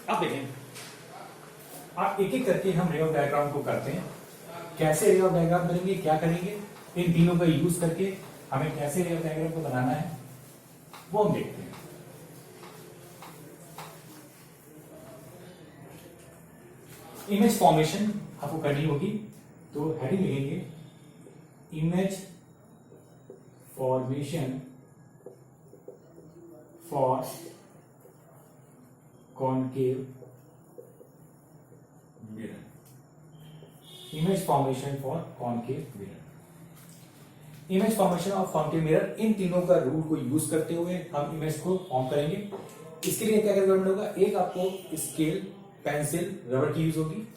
अब देखें, आप एक एक करके हम रे ऑफ डायग्राम को करते हैं। कैसे रे ऑफ डायग्राम करेंगे, क्या करेंगे, इन तीनों का यूज करके हमें कैसे रे ऑफ डायग्राम को बनाना है वो हम देखते हैं। इमेज फॉर्मेशन आपको करनी होगी, तो हेडिंग लिखेंगे image formation for concave mirror. Image formation for concave mirror. Image formation of concave mirror, इन तीनों का रूल को यूज करते हुए हम इमेज को फॉर्म करेंगे। इसके लिए क्या करना होगा, एक आपको स्केल, पेंसिल, रबर की यूज होगी।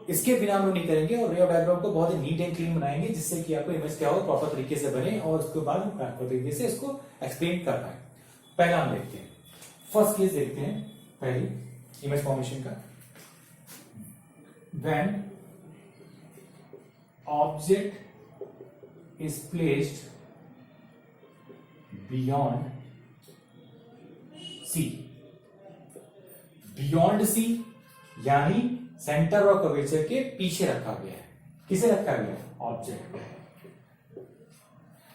इसके बिना हम लोग नहीं करेंगे और रे ऑफ डायग्राम को बहुत ही नीट एंड क्लीन बनाएंगे, जिससे कि आपको इमेज क्या हो प्रॉपर तरीके से बने और उसके बाद हम प्रॉपर तरीके से इसको एक्सप्लेन कर पाए। पहला हम देखते हैं, फर्स्ट केस देखते हैं, पहली इमेज फॉर्मेशन का। When object is placed beyond C. Beyond C यानी सेंटर ऑफ कर्वेचर के पीछे रखा गया है। किसे रखा गया है, ऑब्जेक्ट।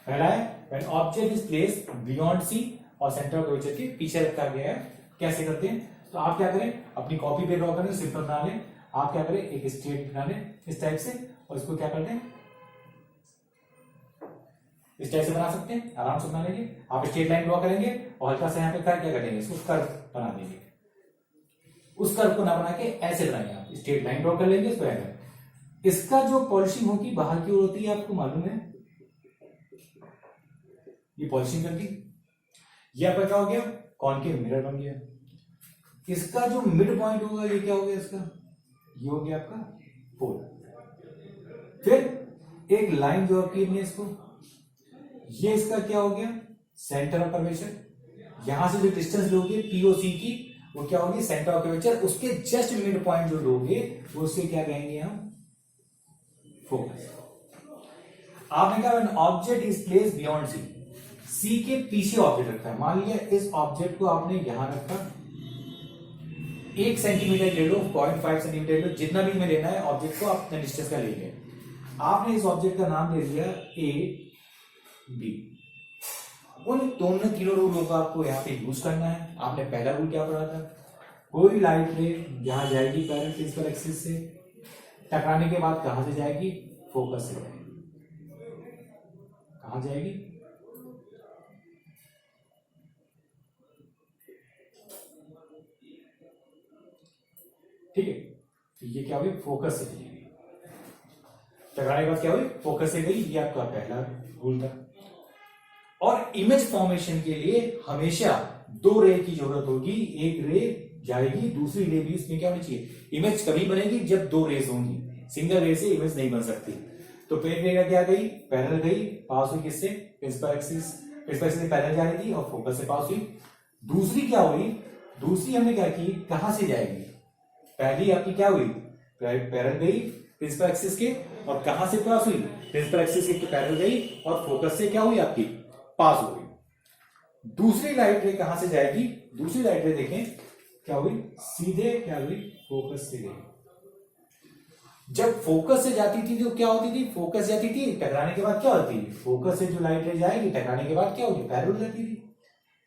पहला है when object is placed beyond C और सेंटर ऑफ कर्वेचर के पीछे रखा गया है। कैसे करते हैं, तो आप क्या करें, अपनी कॉपी पे ड्रॉ करें, सिंपल बना लें। आप क्या करें, एक स्ट्रेट बना लें इस टाइप से, और इसको क्या करते हैं, इस टाइप से बना सकते हैं, आराम से बना लेंगे। आप स्ट्रेट लाइन ड्रॉ करेंगे और हल्का सा यहाँ पे क्या करेंगे, इसको कर्व बना देंगे। उस कर्व को ना बना के ऐसे बनाएंगे, आप स्ट्रेट लाइन ड्रॉ कर लेंगे, इसको ऐसे। इसका जो पॉलिशिंग होगी बाहर की ओर होती है, आपको मालूम है, ये पॉलिशिंग करती। ये आपका क्या हो गया, कॉनकेव मिरर बन गया। इसका जो मिड पॉइंट होगा, ये क्या हो गया, इसका ये हो गया आपका पोल। फिर एक लाइन जो आपकी है इसको, ये इसका क्या हो गया, सेंटर ऑफ कर्वेचर। यहां से जो डिस्टेंस लोगे पीओसी की, वो क्या होगी, सेंटर ऑफ कर्वेचर। उसके जस्ट मिड पॉइंट जो लोगे वो उससे क्या कहेंगे हम, फोकस। आपने कहा when object is placed beyond C, C के पीछे ऑब्जेक्ट रखा है। मान लिया इस ऑब्जेक्ट को आपने यहां रखा, 1 सेंटीमीटर ले लो, 0.5 सेंटीमीटर ले लो, जितना भी में लेना है ऑब्जेक्ट को, आप अपने डिस्टेंस का लेंगे। आपने इस ऑब्जेक्ट का नाम दे दिया ए बी। उन दोनों तीनों रूलों का आपको यहाँ पे यूज करना है। आपने पहला रूल क्या पढ़ा था, कोई लाइट रे यहां जाएगी पैरेलल प्रिंसिपल एक्सिस से, टकराने के बाद कहां से जाएगी, फोकस से जाएगी। कहां जाएगी, ठीक है। तो ये क्या हुई, फोकस से जाएगी। टकराने के बाद क्या हुई, फोकस से गई। ये आपका पहला रूल था। और इमेज फॉर्मेशन के लिए हमेशा 2 रे की जरूरत होगी। एक रे जाएगी, दूसरी रे भी उसमें क्या होनी चाहिए, इमेज कभी बनेगी जब 2 रेज होंगी। सिंगल रे से इमेज नहीं बन सकती। तो पहली रे क्या गई, पैरेलल गई, पास हुई किससे, प्रिंसिपल एक्सिस। प्रिंसिपल एक्सिस से पैरेलल जा रही थी और फोकस से पास हुई। दूसरी क्या हुई, दूसरी हमने क्या की, कहां से जाएगी, पहली आपकी क्या हुई, पैरेलल गई प्रिंसिपल एक्सिस के, और कहां से पास हुई, प्रिंसिपल एक्सिस के पैरेलल गई और फोकस से क्या हुई, आपकी पास हो गई। दूसरी लाइट रे कहां से जाएगी, दूसरी लाइट रे देखें क्या हुई, सीधे क्या हुई, फोकस से गई। जब फोकस से जाती थी तो क्या होती थी, फोकस जाती थी, टकराने के बाद क्या होती थी, फोकस से जो लाइट रे जाएगी टकराने के बाद क्या होगी, पैरेलल जाती थी।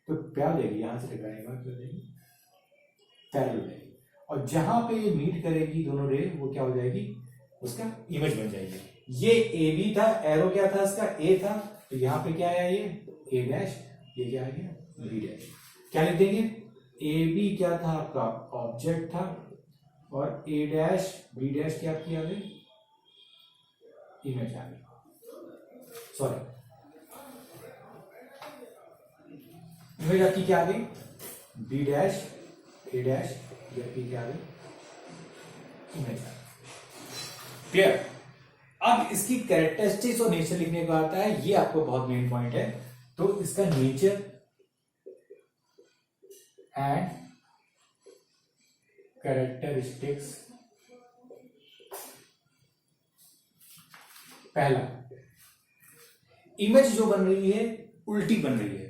तो क्या देगी, यहां से टकराने के बाद क्या देगी, पैरेलल जाएगी। और जहां पे ये मीट करेगी दोनों रे, वो क्या हो जाएगी, उसका इमेज बन जाएगी। ये ए बी था, एरो क्या था इसका, ए था, तो यहां पे क्या आया, ये ए डैश, ये क्या आ गया, बी डैश। क्या लिख देंगे, ए बी क्या था आपका ऑब्जेक्ट था, और ए डैश बी डैश क्या आपकी आ गई, इमेज आ गई। सॉरी, इमेज आपकी क्या आ गई, बी डैश ए डैश, ये आपकी क्या आ गई, इमेज आ गई। क्लियर। अब इसकी कैरेक्टरिस्टिक्स और नेचर लिखने का आता है, ये आपको बहुत मेन पॉइंट है। तो इसका नेचर एंड कैरेक्टरिस्टिक्स, पहला, इमेज जो बन रही है उल्टी बन रही है।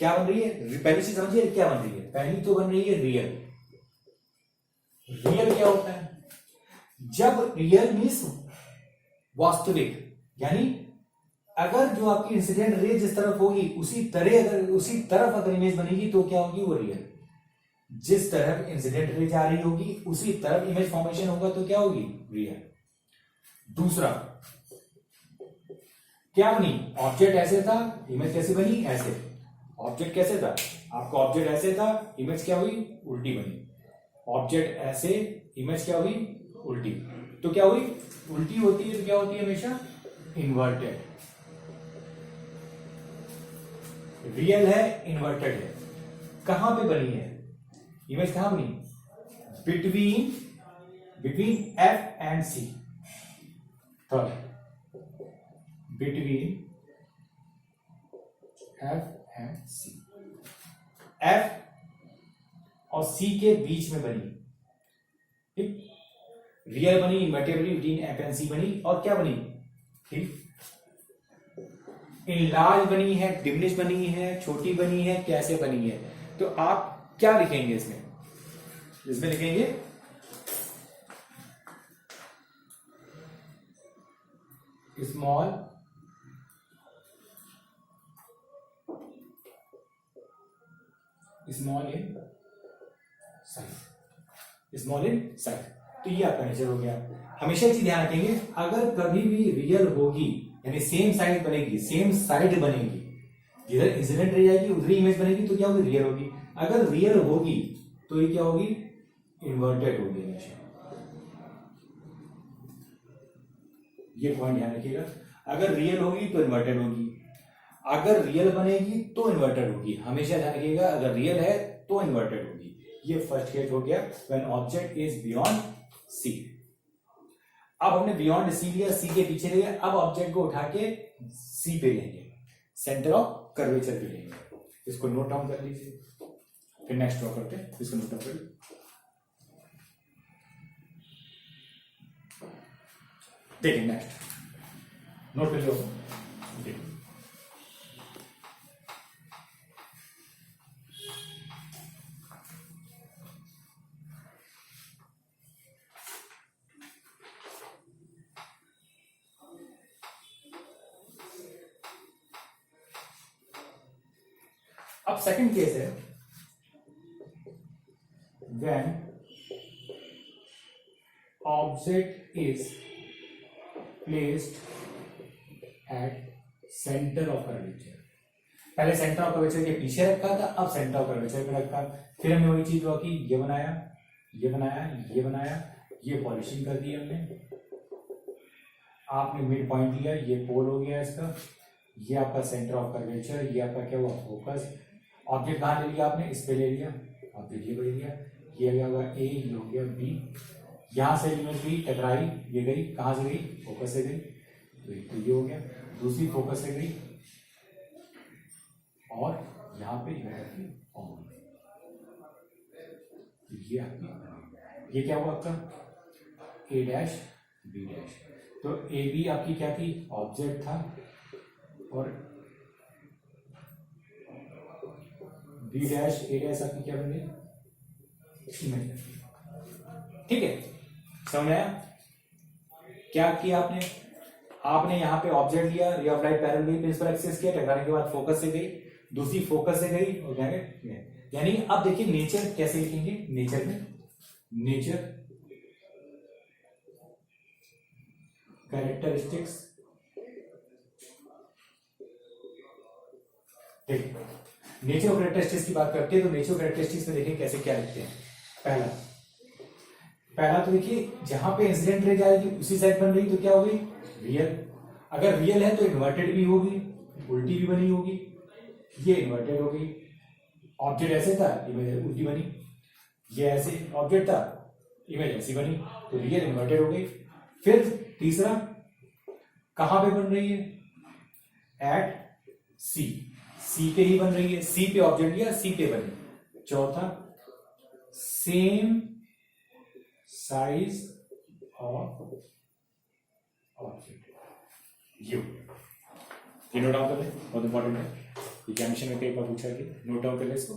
क्या बन रही है, पहली चीज समझिए क्या बन रही है, पहली तो बन रही है रियल। रियल क्या होता है, जब रियल मीन्स वास्तविक, यानी अगर जो आपकी इंसिडेंट रे जिस तरफ होगी उसी तरफ अगर इमेज बनेगी तो क्या होगी, वो रियल। जिस तरफ इंसिडेंट रे जा रही होगी उसी तरफ इमेज फॉर्मेशन होगा तो क्या होगी, रियल। दूसरा क्या बनी, ऑब्जेक्ट ऐसे था, इमेज कैसे बनी, ऐसे। ऑब्जेक्ट कैसे था, आपका ऑब्जेक्ट ऐसे था, इमेज क्या हुई, उल्टी बनी। ऑब्जेक्ट ऐसे, इमेज क्या हुई, उल्टी। तो क्या हुई, उल्टी होती है तो क्या होती है हमेशा, इन्वर्टेड। रियल है, इन्वर्टेड है। कहां पे बनी है इमेज, कहां बनी, between F and C. Third, between F and C, F और सी के बीच में बनी, ठीक। रियल बनी, इन्वर्टेड बनी, बिटवीन एफ एंड सी बनी, और क्या बनी, ठीक, इनलार्ज बनी है, डिमिनिश बनी है, छोटी बनी है, कैसे बनी है। तो आप क्या लिखेंगे इसमें, लिखेंगे स्मॉल इन साइज, तो ये आपका नेचर हो गया। हमेशा चीज ध्यान रखेंगे, अगर कभी भी रियल होगी यानी सेम साइड बनेगी, सेम साइड बनेगी, जिधर इंसिडेंट रह जाएगी उधर ही इमेज बनेगी तो क्या होगी, रियल होगी। अगर रियल होगी तो ये क्या होगी, इन्वर्टेड होगी हमेशा। ये पॉइंट ध्यान रखिएगा, अगर रियल होगी तो इन्वर्टेड होगी, अगर रियल बनेगी तो इन्वर्टेड होगी। हमेशा ध्यान रखिएगा, अगर रियल है तो इन्वर्टेड होगी। ये फर्स्ट केस हो गया, when object is beyond C. अब हमने बियॉन्ड सी लिया, सी के पीछे ले गए, अब ऑब्जेक्ट को उठा के सी पे लेंगे, सेंटर ऑफ कर्वेचर पे लेंगे। इसको नोट डाउन कर लीजिए, फिर नेक्स्ट ड्रॉ करते हैं, इसको नोट डाउन कर लीजिए। देखिए नेक्स्ट नोट कर लो, देखिए अब सेकंड केस है, when object is placed at centre of curvature. पहले सेंटर ऑफ कर्वेचर के पीछे रखा था, अब सेंटर ऑफ कर्वेचर पे रखा। फिर हमने वही चीज ड्रॉ की, ये बनाया, ये बनाया, ये बनाया, ये पॉलिशिंग कर दी हमने। आपने मिड पॉइंट लिया, ये पोल हो गया इसका, ये आपका सेंटर ऑफ कर्वेचर, ये आपका क्या हुआ, फोकस। ऑब्जेक्ट कहां ले लिया आपने, इस पे ले लिया, ऑब्जेक्ट ये ले लिया, ये क्या हुआ ए, ये हो गया बी। यहां से इमेज भी टकराई, ये गई, कहां से गई, फोकस से गई, तो ये हो गया। दूसरी फोकस से गई और यहां पे ये आपकी, ये क्या हुआ आपका ए डैश बी डैश। तो ए बी आपकी क्या थी, ऑब्जेक्ट था, और बी डैश ए डैश आपकी क्या बन गई, इमेज। ठीक है, समझ आया क्या किया आपने, आपने यहां पे ऑब्जेक्ट लिया, रे ऑफ लाइट पैरेलल गई, प्रिंसिपल एक्सिस किया, टकराने के बाद फोकस से गई, दूसरी फोकस से गई, और क्या है, यानी अब देखिए नेचर कैसे लिखेंगे, नेचर में नेचर कैरेक्टरिस्टिक्स। देखिए नेचर ऑफ कैरेक्टरिस्टिक्स की बात करते हैं तो नेचर ऑफ कैरेक्टरिस्टिक्स में देखिए कैसे क्या लिखते हैं। पहला तो देखिए जहां पे इंसिडेंट रे जाएगी उसी साइड बन रही तो क्या होगी, रियल। अगर रियल है तो इन्वर्टेड भी होगी, उल्टी भी बनी होगी, ये इन्वर्टेड हो गई। ऑब्जेक्ट ऐसे था, इमेज उल्टी बनी, ये ऐसे ऑब्जेक्ट था, इमेज ऐसी बनी, तो रियल इन्वर्टेड हो गई। फिर तीसरा कहां पे बन रही है, एट सी, सी पे ही बन रही है, सी पे ऑब्जेक्ट लिया, सी पे बनी। चौथा same size of object, you note down कर ले, बहुत इंपॉर्टेंट है। एग्जामिनेशन में कई बार पूछा गया, नोट डाउन कर ले इसको।